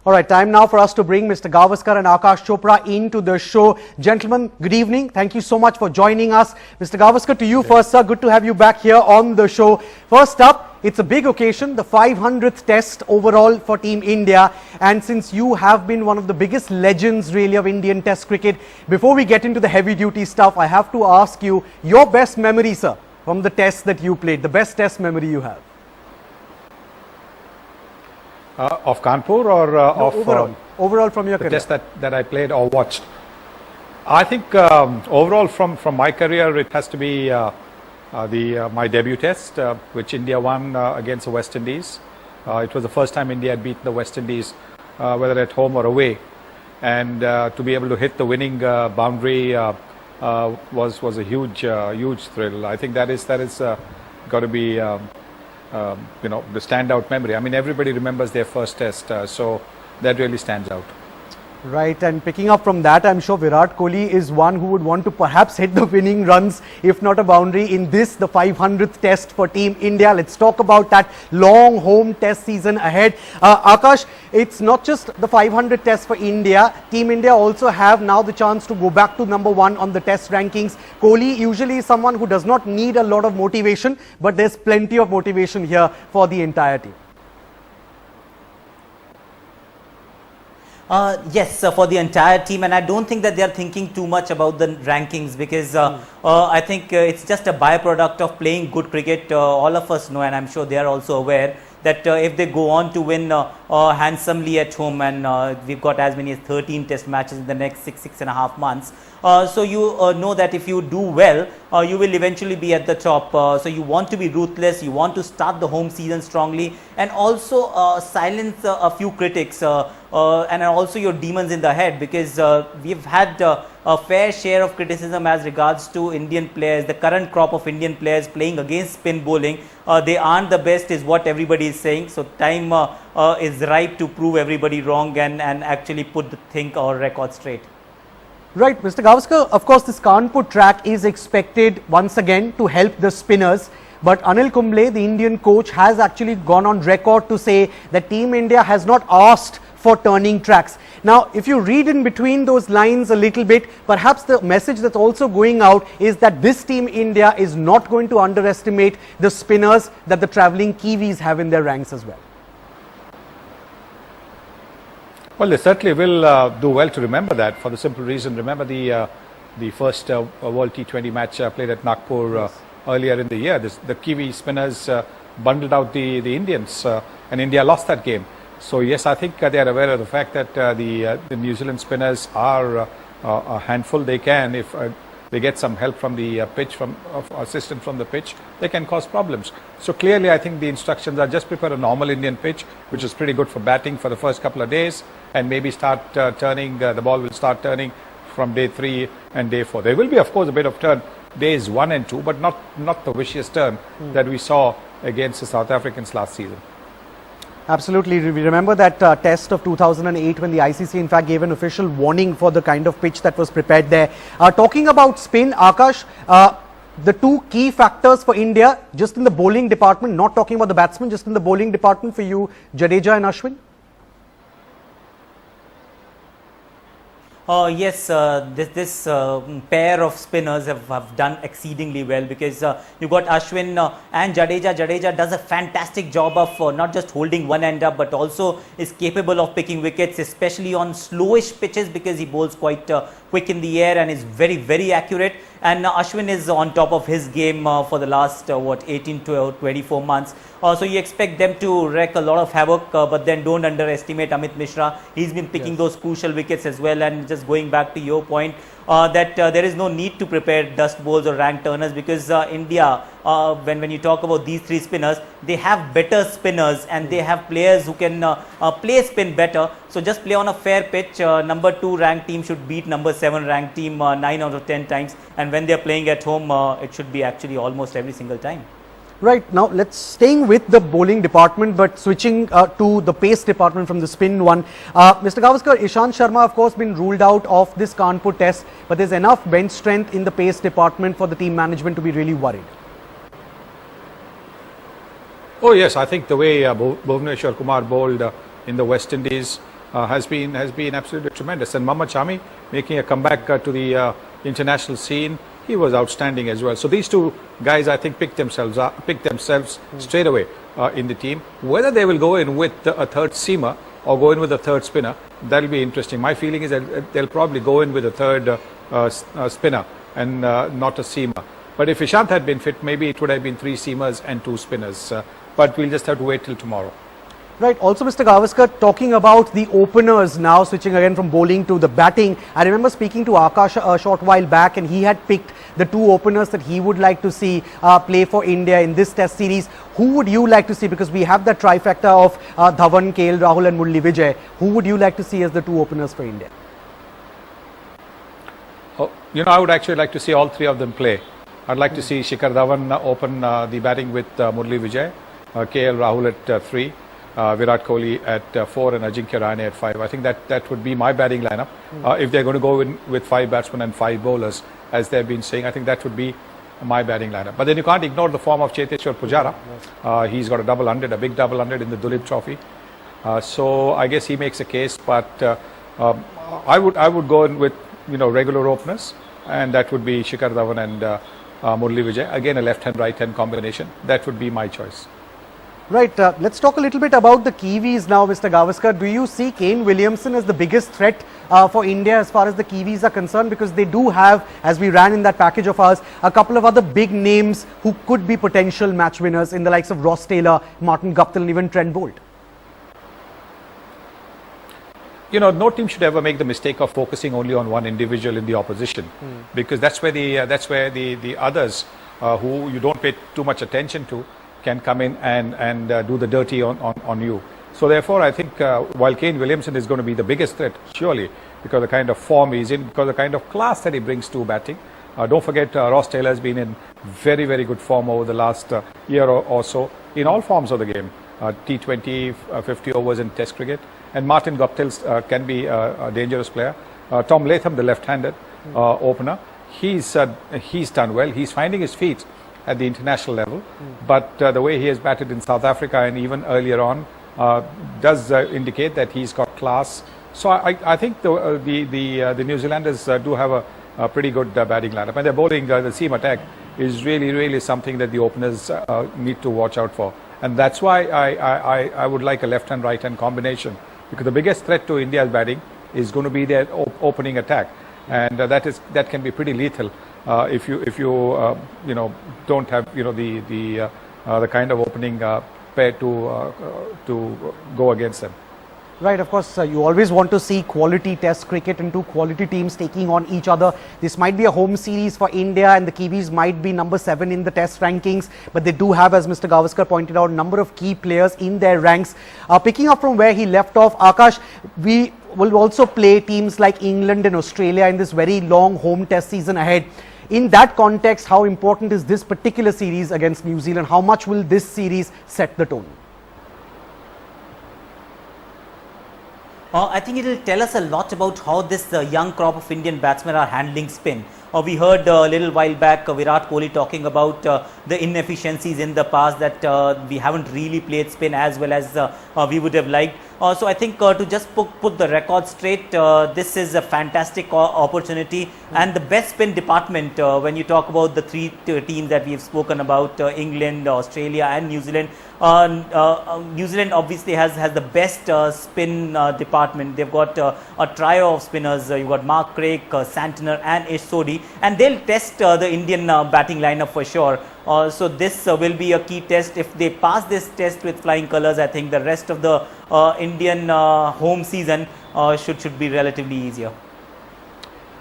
All right, time now for us to bring Mr. Gavaskar and Aakash Chopra into the show. Gentlemen, good evening. Thank you so much for joining us. Mr. Gavaskar, to you first, sir. Good to have you back here on the show. First up, it's a big occasion, the 500th test overall for Team India. And since you have been one of the biggest legends really of Indian test cricket, before we get into the heavy duty stuff, I have to ask you your best memory, sir, from the tests that you played, the best test memory you have. Of Kanpur or no, overall from your the career. test that I played or watched. I think overall from my career it has to be my debut test which India won against the West Indies. It was the first time India had beaten the West Indies whether at home or away, and to be able to hit the winning boundary was a huge thrill. I think that is got to be the standout memory. I mean, everybody remembers their first test, so that really stands out. Right, and picking up from that, I'm sure Virat Kohli is one who would want to perhaps hit the winning runs, if not a boundary, in this, the 500th test for Team India. Let's talk about that long home test season ahead. Aakash, it's not just the 500 tests for India. Team India also have now the chance to go back to #1 on the test rankings. Kohli usually is someone who does not need a lot of motivation, but there's plenty of motivation here for the entire team. Yes, for the entire team, and I don't think that they are thinking too much about the rankings, because I think it's just a byproduct of playing good cricket. All of us know, and I'm sure they are also aware, that if they go on to win handsomely at home, and we've got as many as 13 test matches in the next 6.5 months, so you know that if you do well, you will eventually be at the top. So you want to be ruthless, you want to start the home season strongly, and also silence a few critics, and also your demons in the head, because we've had a fair share of criticism as regards to Indian players, the current crop of Indian players playing against spin bowling. They aren't the best is what everybody is saying. So time is ripe to prove everybody wrong and actually put the thing or record straight. Right, Mr. Gavaskar, of course this Kanpur track is expected once again to help the spinners. But Anil Kumble, the Indian coach, has actually gone on record to say that Team India has not asked for turning tracks. Now, if you read in between those lines a little bit, perhaps the message that's also going out is that this Team India is not going to underestimate the spinners that the travelling Kiwis have in their ranks as well. Well, they certainly will do well to remember that, for the simple reason, remember the first World T20 match played at Nagpur earlier in the year. The Kiwi spinners bundled out the Indians, and India lost that game. So yes, I think they are aware of the fact that the New Zealand spinners are a handful. They can, if they get some help from the pitch, assistance from the pitch, they can cause problems. So clearly, I think the instructions are just prepare a normal Indian pitch, which is pretty good for batting for the first couple of days, and maybe start turning. The ball will start turning from day 3 and day 4. There will be, of course, a bit of turn days 1 and 2, but not the vicious turn that we saw against the South Africans last season. Absolutely. We remember that test of 2008 when the ICC in fact gave an official warning for the kind of pitch that was prepared there. Talking about spin, Aakash, the two key factors for India, just in the bowling department, not talking about the batsmen, just in the bowling department for you, Jadeja and Ashwin? Yes, this pair of spinners have done exceedingly well, because you got Ashwin and Jadeja. Jadeja does a fantastic job of not just holding one end up, but also is capable of picking wickets, especially on slowish pitches, because he bowls quite quick in the air and is very, very accurate. And Ashwin is on top of his game for the last 18 to 24 months. So you expect them to wreak a lot of havoc, but then don't underestimate Amit Mishra. He's been picking those crucial wickets as well. And just going back to your point, that there is no need to prepare dust bowls or rank turners, because India, when you talk about these 3 spinners, they have better spinners and they have players who can play spin better. So just play on a fair pitch. #2 ranked team should beat #7 ranked team 9 out of 10 times. And when they're playing at home, it should be actually almost every single time. Right, now let's staying with the bowling department, but switching to the pace department from the spin one. Mr. Gavaskar, Ishant Sharma, of course, been ruled out of this Kanpur test, but there's enough bench strength in the pace department for the team management to be really worried. Oh yes, I think the way Bhuvneshwar Kumar bowled in the West Indies, has been absolutely tremendous. And Mohammad Shami making a comeback to the international scene, he was outstanding as well. So these two guys, I think, picked themselves straight away in the team. Whether they will go in with a third seamer or go in with a third spinner, that'll be interesting. My feeling is that they'll probably go in with a third spinner and not a seamer. But if Ishant had been fit, maybe it would have been 3 seamers and 2 spinners. But we'll just have to wait till tomorrow. Right. Also, Mr. Gavaskar, talking about the openers now, switching again from bowling to the batting. I remember speaking to Aakash a short while back, and he had picked the 2 openers that he would like to see play for India in this Test series. Who would you like to see? Because we have that trifecta of Dhawan, KL Rahul and Murali Vijay. Who would you like to see as the 2 openers for India? Oh, I would actually like to see all 3 of them play. I'd like to see Shikhar Dhawan open the batting with Murali Vijay, KL Rahul at 3. Virat Kohli at 4 and Ajinkya Rahane at 5. I think that would be my batting lineup. If they're going to go in with 5 batsmen and 5 bowlers, as they've been saying, I think that would be my batting lineup. But then you can't ignore the form of Cheteshwar Pujara. He's got a big double hundred in the Dulip Trophy. So I guess he makes a case. But I would go in with regular openers, and that would be Shikhar Dhawan and Murali Vijay. Again, a left-hand right-hand combination. That would be my choice. Right. Let's talk a little bit about the Kiwis now, Mr. Gavaskar. Do you see Kane Williamson as the biggest threat for India as far as the Kiwis are concerned? Because they do have, as we ran in that package of ours, a couple of other big names who could be potential match winners in the likes of Ross Taylor, Martin Guptill and even Trent Boult. No team should ever make the mistake of focusing only on one individual in the opposition, because that's where the others who you don't pay too much attention to can come in and do the dirty on you. So therefore, I think while Kane Williamson is going to be the biggest threat, surely, because the kind of form he's in, because the kind of class that he brings to batting. Don't forget, Ross Taylor has been in very, very good form over the last year or so in all forms of the game. T20, 50 overs in Test cricket. And Martin Guptill can be a dangerous player. Tom Latham, the left-handed opener, he's done well. He's finding his feet at the international level, but the way he has batted in South Africa and even earlier on does indicate that he's got class. So I think the New Zealanders do have a pretty good batting lineup, and their bowling, the seam attack, is really something that the openers need to watch out for, and that's why I would like a left-hand right-hand combination, because the biggest threat to India's batting is going to be their opening attack, and that can be pretty lethal. If you don't have the kind of opening pair to go against them. Right, of course, you always want to see quality Test cricket and 2 quality teams taking on each other. This might be a home series for India, and the Kiwis might be number 7 in the Test rankings, but they do have, as Mr. Gavaskar pointed out, a number of key players in their ranks. Picking up from where he left off, Aakash, we will also play teams like England and Australia in this very long home Test season ahead. In that context, how important is this particular series against New Zealand? How much will this series set the tone? I think it will tell us a lot about how this young crop of Indian batsmen are handling spin. We heard a little while back Virat Kohli talking about the inefficiencies in the past, that we haven't really played spin as well as we would have liked. So I think to just put the record straight, this is a fantastic opportunity, and the best spin department, when you talk about the 3 teams that we have spoken about, England, Australia and New Zealand. New Zealand obviously has the best spin department. They've got a trio of spinners. You've got Mark Craig, Santner and Ish Sodhi, and they'll test the Indian batting lineup for sure. So this will be a key test. If they pass this test with flying colours, I think the rest of the Indian home season should be relatively easier.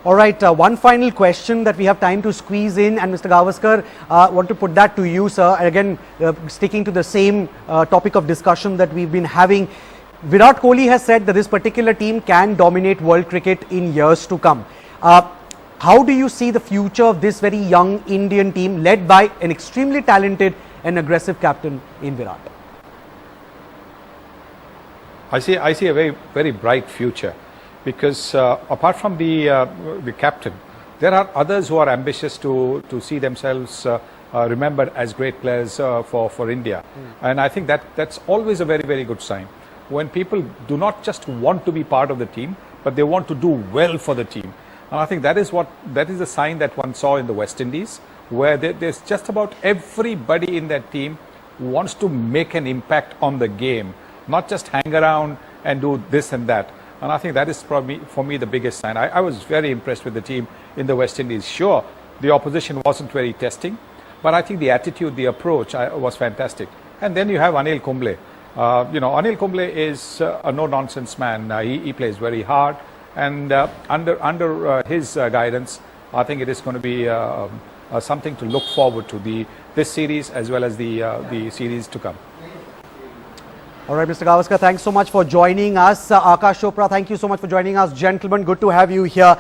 All right, one final question that we have time to squeeze in, and Mr. Gavaskar, want to put that to you, sir. Again, sticking to the same topic of discussion that we've been having. Virat Kohli has said that this particular team can dominate world cricket in years to come. How do you see the future of this very young Indian team led by an extremely talented and aggressive captain in Virat? I see a very, very bright future, because apart from the captain, there are others who are ambitious to see themselves remembered as great players for India, and I think that's always a very, very good sign. when people do not just want to be part of the team, but they want to do well for the team. And I think that is a sign that one saw in the West Indies, where there's just about everybody in that team wants to make an impact on the game, not just hang around and do this and that. And I think that is probably, for me, the biggest sign. I was very impressed with the team in the West Indies. Sure, the opposition wasn't very testing, but I think the attitude, the approach was fantastic. And then you have Anil Kumble. Anil Kumble is a no-nonsense man. He plays very hard, and under his guidance, I think it is going to be something to look forward to, this series as well as the series to come. All right, Mr. Gavaskar, thanks so much for joining us. Aakash Chopra, thank you so much for joining us. Gentlemen, good to have you here.